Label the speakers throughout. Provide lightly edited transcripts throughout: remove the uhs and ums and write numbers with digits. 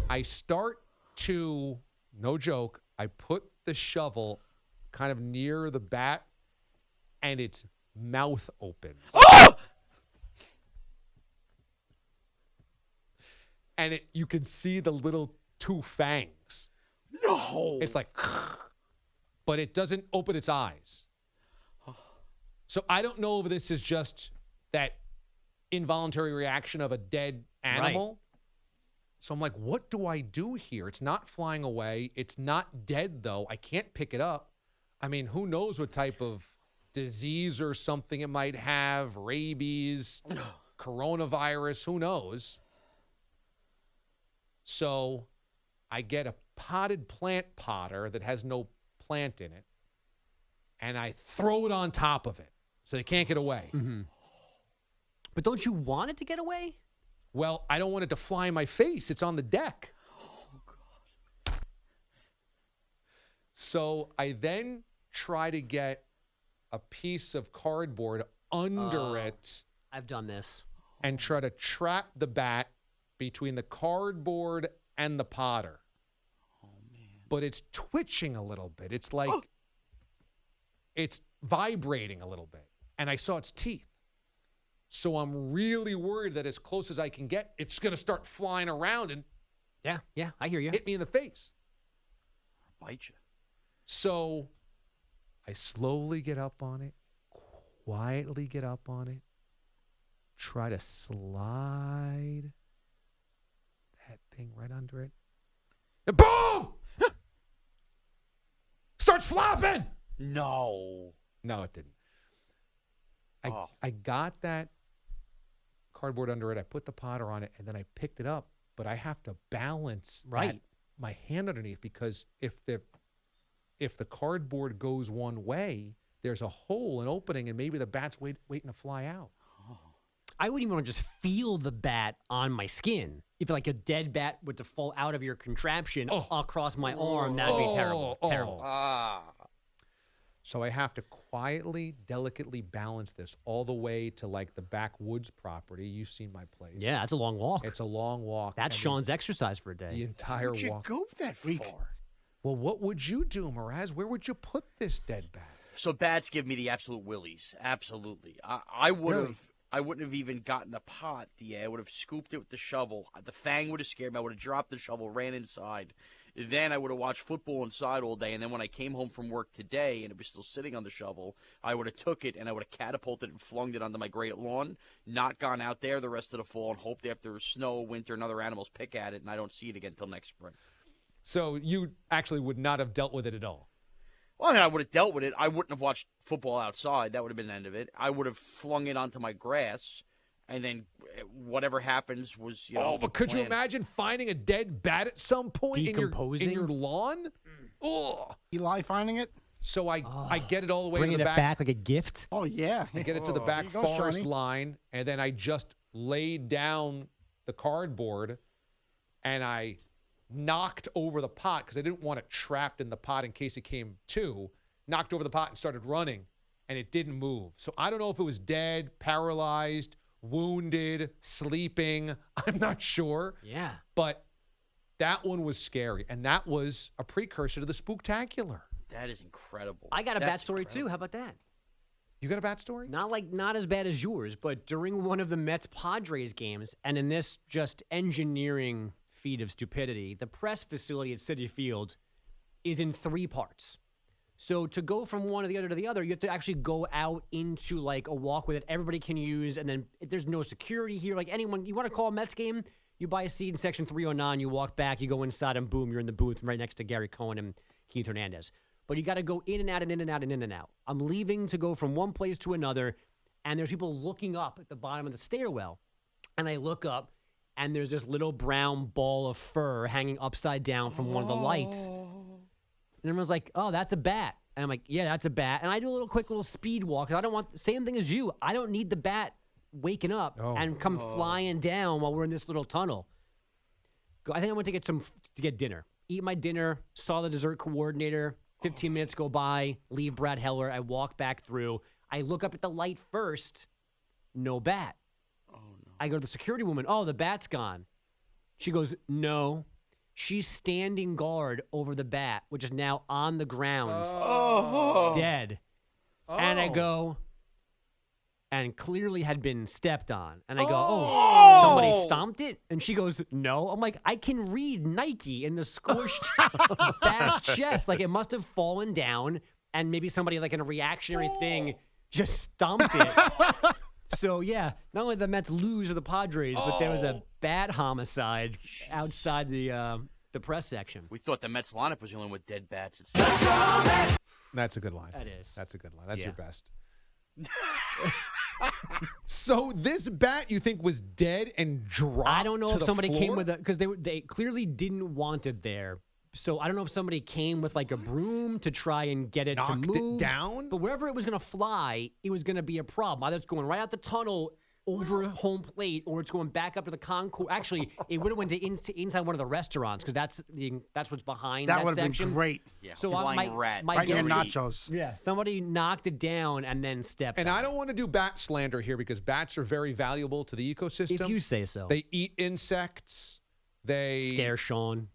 Speaker 1: I start to, no joke, I put the shovel kind of near the bat, and its mouth opens.
Speaker 2: Oh!
Speaker 1: And you can see the little 2 fangs.
Speaker 2: No.
Speaker 1: It's like, but it doesn't open its eyes. So I don't know if this is just that involuntary reaction of a dead animal. Right. So I'm like, what do I do here? It's not flying away. It's not dead, though. I can't pick it up. I mean, who knows what type of disease or something it might have, rabies, coronavirus, who knows? So I get a potted plant potter that has no plant in it, and I throw it on top of it so they can't get away.
Speaker 3: Mm-hmm. But don't you want it to get away?
Speaker 1: Well, I don't want it to fly in my face. It's on the deck.
Speaker 2: Oh, God.
Speaker 1: So I then try to get a piece of cardboard under it.
Speaker 3: I've done this.
Speaker 1: And try to trap the bat between the cardboard and the potter.
Speaker 2: Oh, man.
Speaker 1: But it's twitching a little bit. It's like it's vibrating a little bit. And I saw its teeth. So I'm really worried that as close as I can get, it's going to start flying around and
Speaker 3: yeah, I hear you.
Speaker 1: hit me in the face.
Speaker 2: Bite you.
Speaker 1: So I slowly get up on it, quietly get up on it, try to slide that thing right under it, and boom! Starts flopping!
Speaker 2: No,
Speaker 1: it didn't. I got that cardboard under it. I put the potter on it, and then I picked it up. But I have to balance my hand underneath, because if the cardboard goes one way, there's a hole, an opening, and maybe the bat's waiting to fly out.
Speaker 3: I wouldn't even want to just feel the bat on my skin. If like a dead bat were to fall out of your contraption across my arm, that'd be terrible. Terrible.
Speaker 1: So I have to quietly, delicately balance this all the way to like the backwoods property. You've seen my place.
Speaker 3: Yeah, that's a long walk.
Speaker 1: It's a long walk.
Speaker 3: That's Sean's exercise for a day.
Speaker 1: The entire
Speaker 2: How'd you
Speaker 1: walk.
Speaker 2: go that far?
Speaker 1: Well, what would you do, Mraz? Where would you put this dead bat?
Speaker 2: So bats give me the absolute willies. Absolutely. I wouldn't have even gotten the pot, I would have scooped it with the shovel. The fang would have scared me. I would have dropped the shovel, ran inside. Then I would have watched football inside all day. And then when I came home from work today and it was still sitting on the shovel, I would have took it and I would have catapulted and flung it onto my great lawn, not gone out there the rest of the fall, and hoped after snow, winter, and other animals pick at it, and I don't see it again until next spring.
Speaker 1: So you actually would not have dealt with it at all?
Speaker 2: Well, I mean, I would have dealt with it. I wouldn't have watched football outside. That would have been the end of it. I would have flung it onto my grass, and then whatever happens was,
Speaker 1: but could you imagine finding a dead bat at some point
Speaker 3: decomposing
Speaker 1: in your lawn? Oh,
Speaker 4: Eli finding it.
Speaker 1: So I get it all the way to the
Speaker 3: bringing
Speaker 1: back.
Speaker 3: it back like a gift.
Speaker 4: Oh yeah,
Speaker 1: I get it to the back forest line, and then I just laid down the cardboard, and I knocked over the pot because I didn't want it trapped in the pot in case it came to. Knocked over the pot and started running, and it didn't move. So I don't know if it was dead, paralyzed, wounded, sleeping. I'm not sure.
Speaker 3: Yeah.
Speaker 1: But that one was scary, and that was a precursor to the spooktacular.
Speaker 2: That is incredible.
Speaker 3: I got a bat story too. How about that?
Speaker 1: You got a bat story?
Speaker 3: Not as bad as yours, but during one of the Mets-Padres games, and in this just engineering feat of stupidity, the press facility at Citi Field is in 3 parts. So to go from one to the other, you have to actually go out into like a walkway that everybody can use, and then there's no security here. Like anyone, you want to call a Mets game, you buy a seat in section 309, you walk back, you go inside, and boom, you're in the booth right next to Gary Cohen and Keith Hernandez. But you got to go in and out and in and out and in and out. I'm leaving to go from one place to another, and there's people looking up at the bottom of the stairwell, and I look up, and there's this little brown ball of fur hanging upside down from one of the lights. And everyone's like, oh, that's a bat. And I'm like, yeah, that's a bat. And I do a quick little speed walk because I don't want the same thing as you. I don't need the bat waking up and come flying down while we're in this little tunnel. I think I went to get dinner. Eat my dinner, saw the dessert coordinator. 15 minutes go by, leave Brad Heller. I walk back through. I look up at the light first. No bat.
Speaker 2: Oh, no.
Speaker 3: I go to the security woman. Oh, the bat's gone. She goes, no. She's standing guard over the bat, which is now on the ground, dead.
Speaker 1: Oh.
Speaker 3: And I go, and clearly had been stepped on. And I go, somebody stomped it? And she goes, no. I'm like, I can read Nike in the squished bat's chest. Like, it must have fallen down, and maybe somebody, like, in a reactionary thing, just stomped it. So, yeah, not only the Mets lose to the Padres, but there was a bat homicide outside the press section.
Speaker 2: We thought the Mets lineup was the only one with dead bats.
Speaker 1: That's a good line.
Speaker 3: That is.
Speaker 1: That's a good line. That's your best. So this bat you think was dead and dropped?
Speaker 3: I don't know
Speaker 1: to
Speaker 3: if
Speaker 1: the
Speaker 3: somebody
Speaker 1: floor?
Speaker 3: came with it because they clearly didn't want it there. So I don't know if somebody came with like a broom to try and get it to
Speaker 1: Knocked
Speaker 3: move.
Speaker 1: it down?
Speaker 3: But wherever it was going to fly, it was going to be a problem. Either it's going right out the tunnel over home plate, or it's going back up to the concourse. Actually, it would have went to inside one of the restaurants because that's what's behind that
Speaker 4: would have
Speaker 3: section.
Speaker 4: been great.
Speaker 2: Yeah,
Speaker 3: So
Speaker 2: flying rat.
Speaker 3: my
Speaker 4: Right near
Speaker 3: guess is-
Speaker 4: nachos.
Speaker 3: Yeah, somebody knocked it down and then stepped.
Speaker 1: And
Speaker 3: on
Speaker 1: I
Speaker 3: it.
Speaker 1: don't want to do bat slander here because bats are very valuable to the ecosystem.
Speaker 3: If you say so.
Speaker 1: They eat insects. They
Speaker 3: Scare Sean.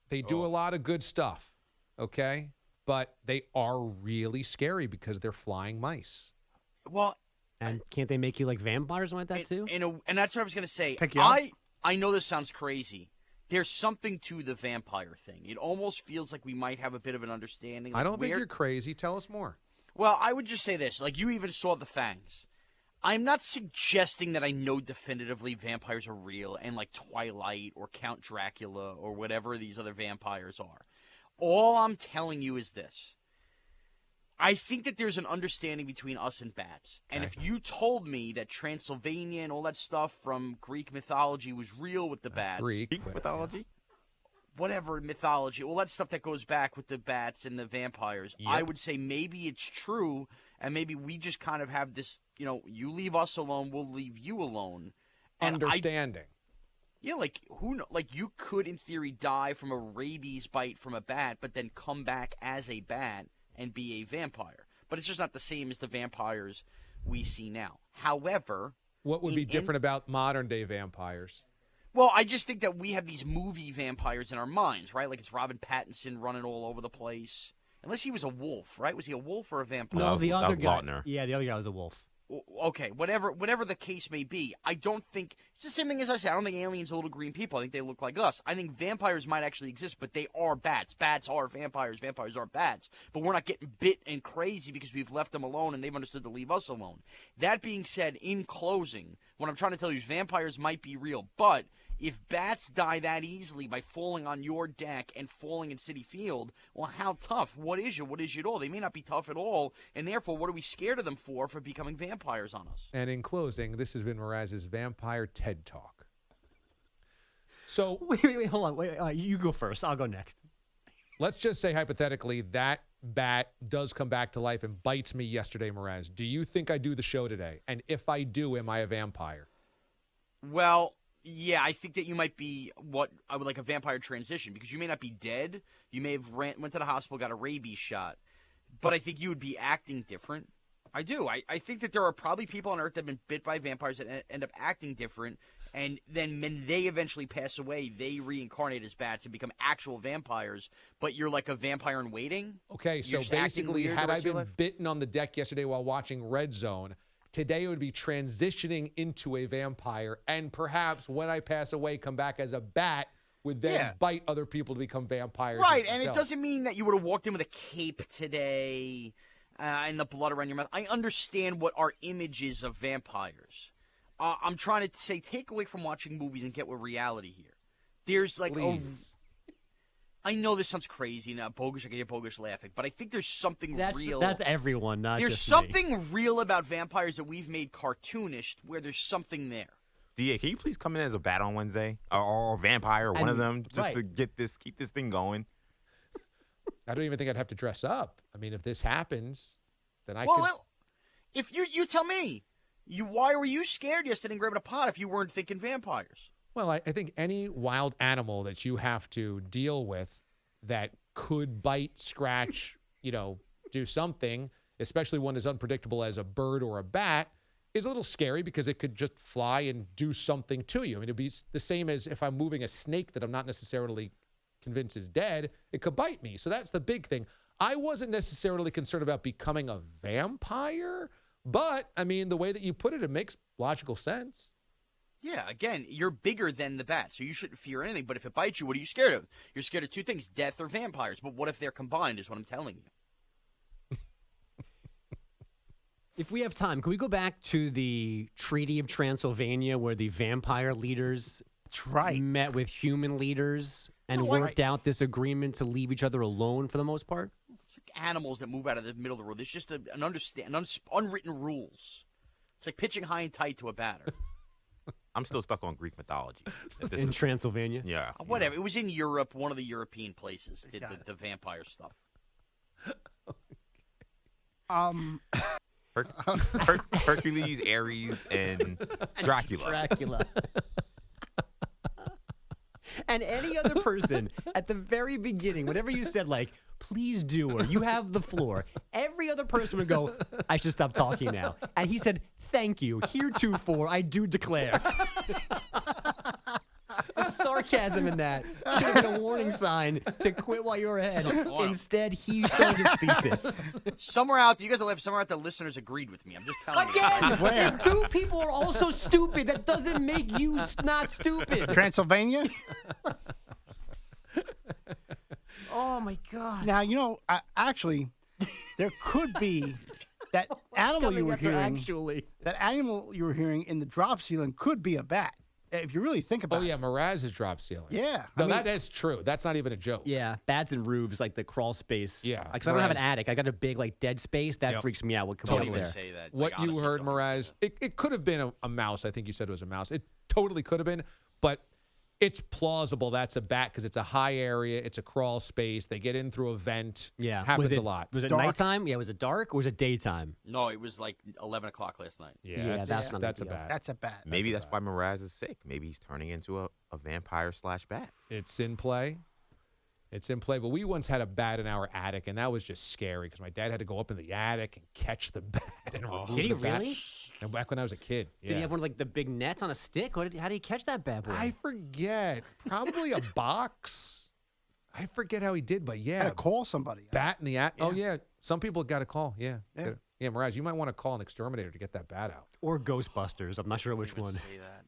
Speaker 1: They do a lot of good stuff, okay? But they are really scary because they're flying mice.
Speaker 2: Well,
Speaker 3: And can't they make you like vampires like that too?
Speaker 2: and that's what I was going to say.
Speaker 4: Pick you up?
Speaker 2: I know this sounds crazy. There's something to the vampire thing. It almost feels like we might have a bit of an understanding.
Speaker 1: I
Speaker 2: like,
Speaker 1: don't think you're crazy. Tell us more.
Speaker 2: Well, I would just say this. Like, you even saw the fangs. I'm not suggesting that I know definitively vampires are real and like Twilight or Count Dracula or whatever these other vampires are. All I'm telling you is this. I think that there's an understanding between us and bats. And if you told me that Transylvania and all that stuff from Greek mythology was real with the bats.
Speaker 1: Greek
Speaker 5: mythology?
Speaker 2: Whatever mythology, all that stuff that goes back with the bats and the vampires, I would say maybe it's true, and maybe we just kind of have this, you leave us alone, we'll leave you alone. And
Speaker 1: Understanding.
Speaker 2: like you could in theory die from a rabies bite from a bat, but then come back as a bat and be a vampire. But it's just not the same as the vampires we see now. However,
Speaker 1: What would be different about modern day vampires?
Speaker 2: well, I just think that we have these movie vampires in our minds, right? Like it's Robin Pattinson running all over the place. Unless he was a wolf, right? Was he a wolf or a vampire?
Speaker 3: No, the
Speaker 5: that
Speaker 3: other
Speaker 5: was
Speaker 3: guy.
Speaker 5: Lautner.
Speaker 3: Yeah, the other guy was a wolf.
Speaker 2: Okay, whatever the case may be, I don't think it's the same thing as I said. I don't think aliens are little green people. I think they look like us. I think vampires might actually exist, but they are bats. Bats are vampires. Vampires are bats. But we're not getting bit and crazy because we've left them alone and they've understood to leave us alone. That being said, in closing, what I'm trying to tell you is vampires might be real, but if bats die that easily by falling on your deck and falling in Citi Field, well, how tough? What is you? What is you at all? They may not be tough at all, and therefore, what are we scared of them for becoming vampires on us?
Speaker 1: And in closing, this has been Mraz's Vampire TED Talk. So
Speaker 3: Wait, hold on. Wait, you go first. I'll go next.
Speaker 1: let's just say hypothetically that bat does come back to life and bites me yesterday, Mraz. Do you think I do the show today? And if I do, am I a vampire?
Speaker 2: Well, yeah, I think that you might be what I would like a vampire transition because you may not be dead. You may have went to the hospital, got a rabies shot, but I think you would be acting different. I do. I think that there are probably people on Earth that have been bit by vampires that end up acting different, and then when they eventually pass away, they reincarnate as bats and become actual vampires, but you're like a vampire in waiting.
Speaker 1: Okay,
Speaker 2: You're
Speaker 1: so
Speaker 2: just acting
Speaker 1: basically,
Speaker 2: weird the
Speaker 1: had I
Speaker 2: rest of your
Speaker 1: been
Speaker 2: life?
Speaker 1: bitten on the deck yesterday while watching Red Zone, today it would be transitioning into a vampire, and perhaps when I pass away, come back as a bat, would then bite other people to become vampires.
Speaker 2: Right, and it
Speaker 1: themselves.
Speaker 2: doesn't mean that you would have walked in with a cape today and the blood around your mouth. I understand what our image is of vampires. I'm trying to say take away from watching movies and get with reality here. There's like
Speaker 1: Please.
Speaker 2: I know this sounds crazy now, bogus. I can hear bogus laughing, but I think there's something real.
Speaker 3: That's everyone, not
Speaker 2: There's
Speaker 3: just
Speaker 2: something
Speaker 3: me.
Speaker 2: real about vampires that we've made cartoonish, where there's something there.
Speaker 5: D.A., can you please come in as a bat on Wednesday? Or a vampire, one of them, just to keep this thing going?
Speaker 1: I don't even think I'd have to dress up. I mean, if this happens, then I
Speaker 2: Well,
Speaker 1: could.
Speaker 2: if you tell me, why were you scared yesterday and grabbing a pot if you weren't thinking vampires?
Speaker 1: Well, I think any wild animal that you have to deal with that could bite, scratch, do something, especially one as unpredictable as a bird or a bat, is a little scary because it could just fly and do something to you. I mean, it'd be the same as if I'm moving a snake that I'm not necessarily convinced is dead, it could bite me. So that's the big thing. I wasn't necessarily concerned about becoming a vampire, but, I mean, the way that you put it, it makes logical sense.
Speaker 2: Yeah, again, you're bigger than the bat, so you shouldn't fear anything. But if it bites you, what are you scared of? You're scared of two things, death or vampires. But what if they're combined is what I'm telling you.
Speaker 3: If we have time, can we go back to the Treaty of Transylvania where the vampire leaders met with human leaders and worked out this agreement to leave each other alone for the most part?
Speaker 2: It's like animals that move out of the middle of the road. There's just unwritten rules. It's like pitching high and tight to a batter.
Speaker 5: I'm still stuck on Greek mythology.
Speaker 3: In Transylvania?
Speaker 5: Yeah.
Speaker 2: Whatever. It was in Europe, one of the European places did the vampire stuff.
Speaker 5: Hercules, Ares, and Dracula.
Speaker 3: And any other person at the very beginning, whatever you said, like, please do, or you have the floor, every other person would go, I should stop talking now. And he said, thank you. Heretofore, I do declare. The sarcasm in that should have been a warning sign to quit while you're ahead. Instead, he started his thesis.
Speaker 2: Somewhere out there, you guys will have somewhere out there, listeners agreed with me. I'm just telling you.
Speaker 3: Again, if two people are also stupid, that doesn't make you not stupid.
Speaker 4: Transylvania?
Speaker 3: Oh, my God.
Speaker 4: Now, actually, there could be that animal you were hearing. That animal you were hearing in the drop ceiling could be a bat. If you really think about it.
Speaker 1: Oh, yeah, Mraz is drop ceiling.
Speaker 4: Yeah.
Speaker 1: No, that is true. That's not even a joke.
Speaker 3: Yeah, bats and roofs, like the crawl space.
Speaker 1: Yeah.
Speaker 3: Because I don't have an attic. I got a big, dead space. That freaks me out. What could be up there?
Speaker 2: Say that.
Speaker 1: What you heard, Mraz, it could have been a mouse. I think you said it was a mouse. It totally could have been, but it's plausible that's a bat because it's a high area. It's a crawl space. They get in through a vent.
Speaker 3: Yeah.
Speaker 1: Happens a lot.
Speaker 3: Was it nighttime? Yeah, was it dark or was it daytime?
Speaker 2: No, it was like 11 o'clock last night.
Speaker 1: Yeah,
Speaker 3: that's not
Speaker 1: that's a
Speaker 3: a deal.
Speaker 1: bat.
Speaker 4: That's a bat.
Speaker 5: Maybe that's why Mraz is sick. Maybe he's turning into a vampire/bat.
Speaker 1: It's in play. It's in play. But we once had a bat in our attic, and that was just scary because my dad had to go up in the attic and catch the bat and remove
Speaker 3: Did he
Speaker 1: the bat.
Speaker 3: really?
Speaker 1: And back when I was a kid.
Speaker 3: Did he have one of the big nets on a stick? How did he catch that bad boy?
Speaker 1: I forget. Probably a box. I forget how he did, but yeah.
Speaker 4: Had to call somebody.
Speaker 1: Bat in the attic. Oh, yeah. Some people got a call. Yeah. Yeah, Mraz, you might want to call an exterminator to get that bat out.
Speaker 3: Or Ghostbusters. I'm not sure which one.
Speaker 2: Say that.